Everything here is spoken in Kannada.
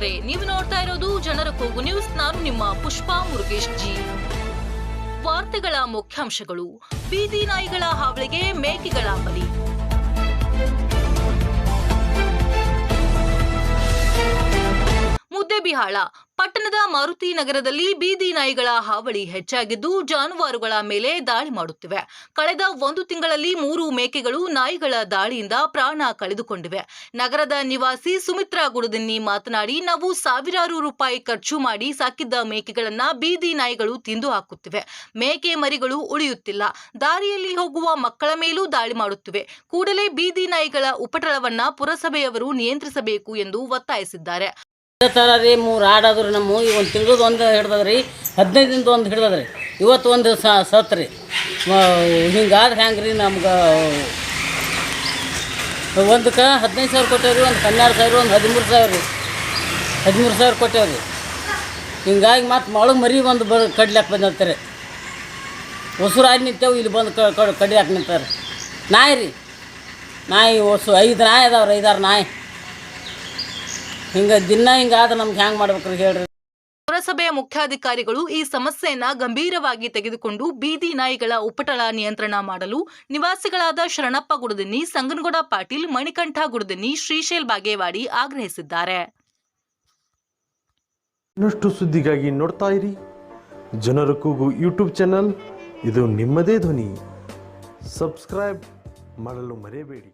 ವೀಕ್ಷಕರೇ, ನೀವು ನೋಡ್ತಾ ಇರೋದು ಜನರ ಕೂಗು ನ್ಯೂಸ್. ನಾನು ನಿಮ್ಮ ಪುಷ್ಪಾ ಮುರುಗೇಶ್ ಜಿ. ವಾರ್ತೆಗಳ ಮುಖ್ಯಾಂಶಗಳು. ಬೀದಿ ನಾಯಿಗಳ ಹಾವಳಿಗೆ ಮೇಕೆಗಳ ಬಲಿ. ಮುದ್ದೇಬಿಹಾಳ ಪಟ್ಟಣದ ಮಾರುತಿ ನಗರದಲ್ಲಿ ಬೀದಿ ನಾಯಿಗಳ ಹಾವಳಿ ಹೆಚ್ಚಾಗಿದ್ದು ಜಾನುವಾರುಗಳ ಮೇಲೆ ದಾಳಿ ಮಾಡುತ್ತಿವೆ. ಕಳೆದ 1 ತಿಂಗಳಲ್ಲಿ 3 ಮೇಕೆಗಳು ನಾಯಿಗಳ ದಾಳಿಯಿಂದ ಪ್ರಾಣ ಕಳೆದುಕೊಂಡಿವೆ. ನಗರದ ನಿವಾಸಿ ಸುಮಿತ್ರಾ ಗುಡದಿನ್ನಿ ಮಾತನಾಡಿ, ನಾವು ಸಾವಿರಾರು ರೂಪಾಯಿ ಖರ್ಚು ಮಾಡಿ ಸಾಕಿದ್ದ ಮೇಕೆಗಳನ್ನ ಬೀದಿ ನಾಯಿಗಳು ತಿಂದು ಹಾಕುತ್ತಿವೆ. ಮೇಕೆ ಮರಿಗಳು ಉಳಿಯುತ್ತಿಲ್ಲ. ದಾರಿಯಲ್ಲಿ ಹೋಗುವ ಮಕ್ಕಳ ಮೇಲೂ ದಾಳಿ ಮಾಡುತ್ತಿವೆ. ಕೂಡಲೇ ಬೀದಿ ನಾಯಿಗಳ ಉಪಟಳವನ್ನ ಪುರಸಭೆಯವರು ನಿಯಂತ್ರಿಸಬೇಕು ಎಂದು ಒತ್ತಾಯಿಸಿದ್ದಾರೆ. ರೀ 3 ಆಡಾದ್ರಿ ನಮ್ಮ ಈಗ 1 ತಿಂಗಳದ ಒಂದು ಹಿಡ್ದದ್ರಿ, 15 ದಿನದ ಒಂದು ಹಿಡ್ದದ್ರಿ, ಇವತ್ತು ಒಂದು ಸತ್ರಿ. ಹಿಂಗಾದ್ರೆ ಹೆಂಗೆ ರೀ? ನಮ್ಗೆ ಒಂದಕ್ಕೆ 15,000 ಕೊಟ್ಟೇವ್ರಿ, ಒಂದು 12,000, ಒಂದು 13,000 ರೀ, 13,000 ಕೊಟ್ಟೇವ್ರಿ. ಹಿಂಗಾಗಿ ಮತ್ತು ಒಳಗೆ ಮರಿ ಒಂದು ಕಡ್ಲಿಕ್ಕೆ ಬಂದಿರ್ತಾರೆ. ಹೊಸರಾಗಿ ನಿಂತೇವು, ಇಲ್ಲಿ ಬಂದು ಕಡಿಯಾಕೆ ನಿಂತಾರೆ. ನಾಯಿ ರೀ, ನಾಯಿ 5 ನಾಯಿ ಅದಾವ್ರಿ, 5-6 ನಾಯಿ. ಹಿಂಗೆ ದಿನ ಹಿಂಗಾದ್ರೆ ನಮ್ಗೆ ಹ್ಯಾಂಗೆ ಮಾಡ್ಬೇಕ್ರಿ ಹೇಳ್ರಿ? ಪುರಸಭೆಯ ಮುಖ್ಯಾಧಿಕಾರಿಗಳು ಈ ಸಮಸ್ಯೆಯನ್ನ ಗಂಭೀರವಾಗಿ ತೆಗೆದುಕೊಂಡು ಬೀದಿ ನಾಯಿಗಳ ಉಪಟಳ ನಿಯಂತ್ರಣ ಮಾಡಲು ನಿವಾಸಿಗಳಾದ ಶರಣಪ್ಪ ಗುಡದಿನ್ನಿ, ಸಂಗನಗೌಡ ಪಾಟೀಲ್, ಮಣಿಕಂಠ ಗುಡದಿನ್ನಿ, ಶ್ರೀಶೈಲ್ ಬಾಗೇವಾಡಿ ಆಗ್ರಹಿಸಿದ್ದಾರೆ. ಇನ್ನಷ್ಟು ಸುದ್ದಿಗಾಗಿ ನೋಡ್ತಾ ಇರಿ ಜನರ ಕೂಗು ಯೂಟ್ಯೂಬ್ ಚಾನಲ್. ಇದು ನಿಮ್ಮದೇ ಧ್ವನಿ. ಸಬ್ಸ್ಕ್ರೈಬ್ ಮಾಡಲು ಮರೆಯಬೇಡಿ.